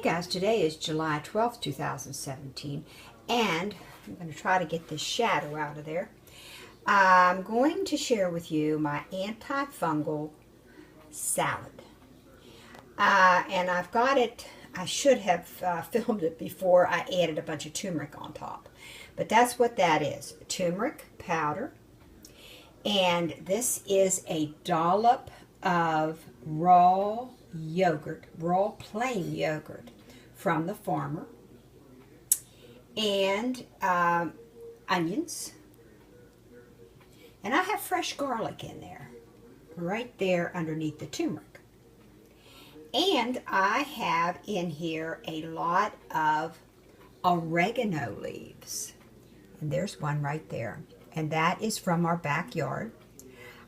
Guys, today is July 12th, 2017, and I'm going to try to get this shadow out of there. I'm going to share with you my antifungal salad. And I've got it, I should have filmed it before I added a bunch of turmeric on top. But that's what that is, turmeric powder. And this is a dollop of raw yogurt, raw plain yogurt from the farmer, and onions, and I have fresh garlic in there, right there underneath the turmeric. And I have in here a lot of oregano leaves, and there's one right there, and that is from our backyard.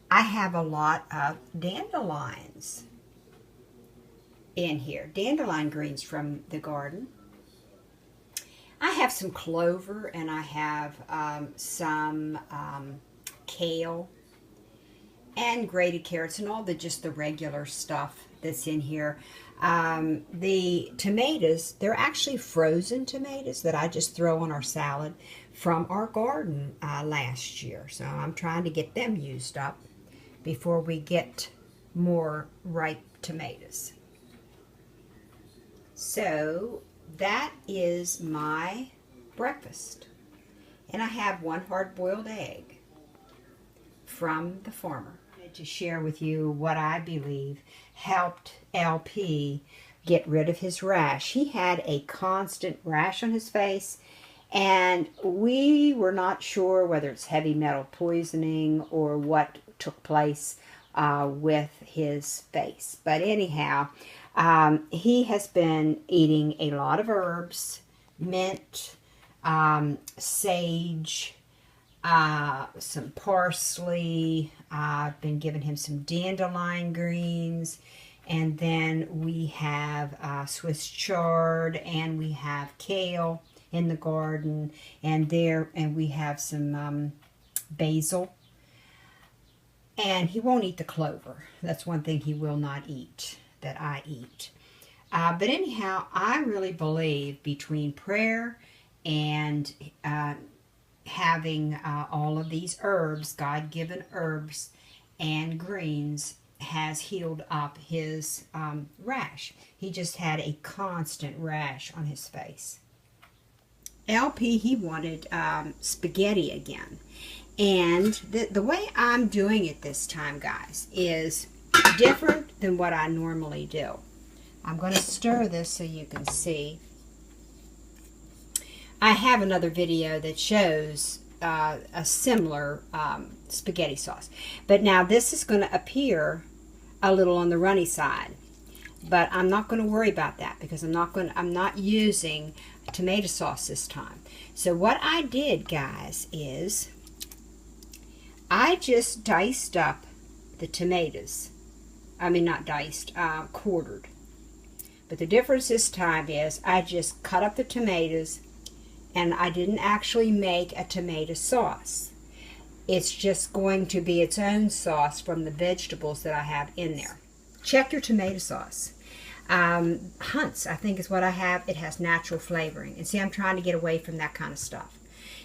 I have a lot of dandelions in here, dandelion greens from the garden. I have some clover, and I have some kale and grated carrots and all the regular stuff that's in here. The tomatoes, they're actually frozen tomatoes that I just throw on our salad from our garden last year. So I'm trying to get them used up before we get more ripe tomatoes. So that is my breakfast. And I have one hard-boiled egg from the farmer. To share with you what I believe helped LP get rid of his rash. He had a constant rash on his face, and we were not sure whether it's heavy metal poisoning or what took place with his face. But anyhow, he has been eating a lot of herbs, mint, sage, some parsley. I've been giving him some dandelion greens, and then we have Swiss chard, and we have kale in the garden, and we have some basil. And he won't eat the clover. That's one thing he will not eat that I eat. But anyhow, I really believe between prayer and having all of these herbs, God-given herbs and greens, has healed up his rash. He just had a constant rash on his face. LP, he wanted spaghetti again. And the way I'm doing it this time, guys, is different than what I normally do. I'm going to stir this so you can see. I have another video that shows a similar spaghetti sauce. But now this is going to appear a little on the runny side. But I'm not going to worry about that because I'm not using tomato sauce this time. So what I did, guys, is I just diced up the tomatoes. I mean, not diced, quartered. But the difference this time is I just cut up the tomatoes, and I didn't actually make a tomato sauce. It's just going to be its own sauce from the vegetables that I have in there. Check your tomato sauce. Hunt's, I think, is what I have. It has natural flavoring. And see, I'm trying to get away from that kind of stuff.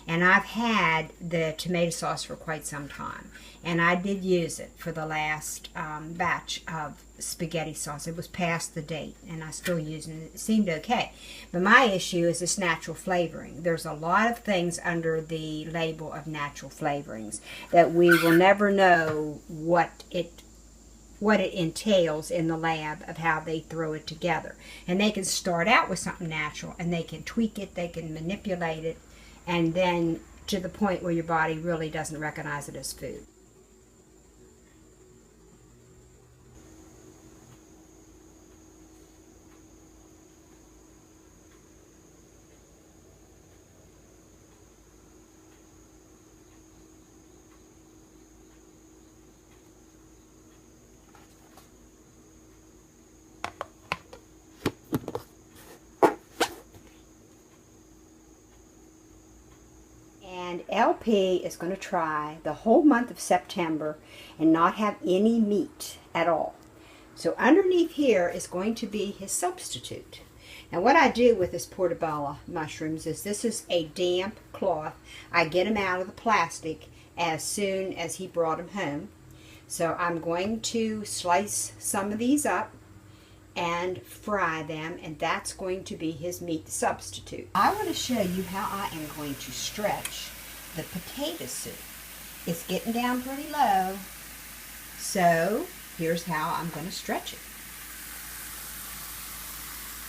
And I've had the tomato sauce for quite some time. And I did use it for the last batch of spaghetti sauce. It was past the date, and I still using it. It seemed okay. But my issue is this natural flavoring. There's a lot of things under the label of natural flavorings that we will never know what it entails in the lab of how they throw it together. And they can start out with something natural, and they can tweak it, they can manipulate it, and then to the point where your body really doesn't recognize it as food. And LP is going to try the whole month of September and not have any meat at all. So underneath here is going to be his substitute. And what I do with this portobello mushrooms is this is a damp cloth. I get them out of the plastic as soon as he brought them home. So I'm going to slice some of these up and fry them, and that's going to be his meat substitute. I want to show you how I am going to stretch the potato soup. It's getting down pretty low, so here's how I'm going to stretch it.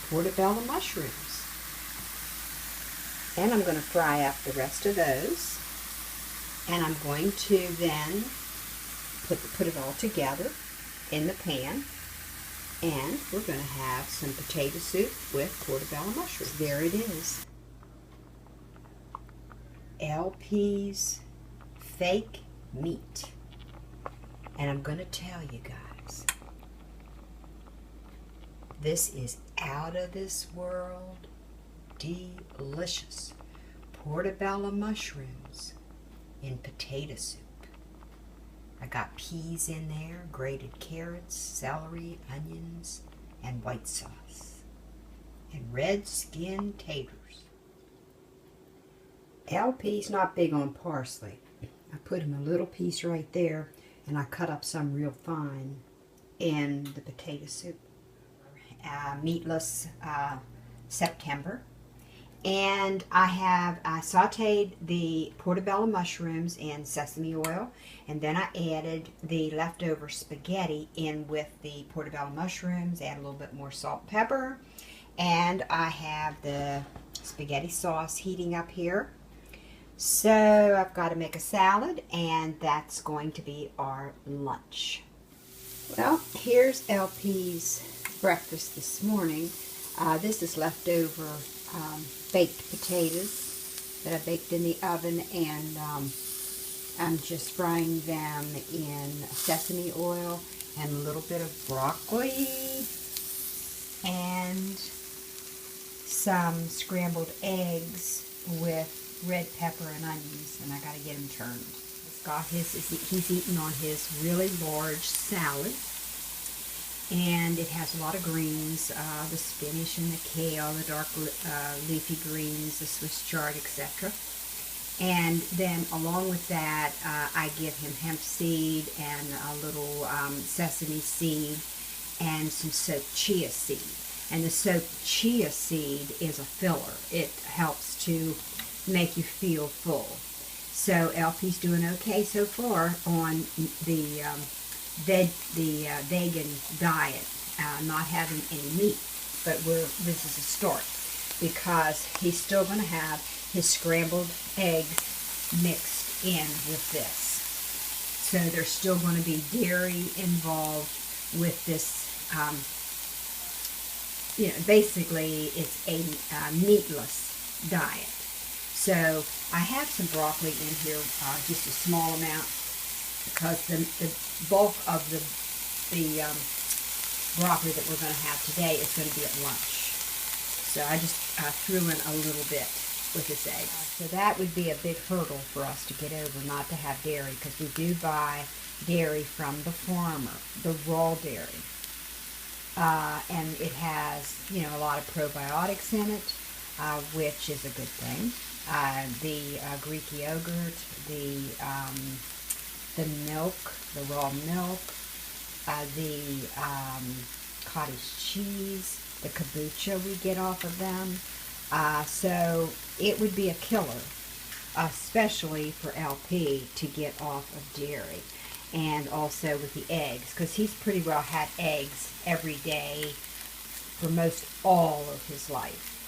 Portobello mushrooms. And I'm going to fry up the rest of those. And I'm going to then put it all together in the pan. And we're going to have some potato soup with portobello mushrooms. There it is. LP's fake meat. And I'm going to tell you guys, this is out of this world delicious. Portobello mushrooms in potato soup. I got peas in there, grated carrots, celery, onions, and white sauce. And red skin taters. LP's not big on parsley. I put him a little piece right there, and I cut up some real fine in the potato soup. Meatless September. And I sauteed the portobello mushrooms in sesame oil, and then I added the leftover spaghetti in with the portobello mushrooms, add a little bit more salt and pepper, and I have the spaghetti sauce heating up here. So I've got to make a salad, and that's going to be our lunch. Well, here's LP's breakfast this morning. This is leftover baked potatoes that I baked in the oven, and I'm just frying them in sesame oil and a little bit of broccoli and some scrambled eggs with red pepper and onions, and I got to get him turned. He's eating on his really large salad. And it has a lot of greens, the spinach and the kale, the dark leafy greens, the Swiss chard, etc. And then along with that, I give him hemp seed and a little sesame seed and some soaked chia seed. And the soaked chia seed is a filler. It helps to make you feel full. So LP's doing okay so far on the vegan diet, not having any meat, but this is a start, because he's still going to have his scrambled eggs mixed in with this. So there's still going to be dairy involved with this. Basically it's a meatless diet. So I have some broccoli in here, just a small amount, because the bulk of the broccoli that we're going to have today is going to be at lunch. So I just threw in a little bit with this egg. So that would be a big hurdle for us to get over, not to have dairy, because we do buy dairy from the farmer, the raw dairy. And it has, a lot of probiotics in it, which is a good thing. The Greek yogurt, the milk, the raw milk, the cottage cheese, the kombucha we get off of them. So it would be a killer, especially for LP, to get off of dairy. And also with the eggs, because he's pretty well had eggs every day for most all of his life.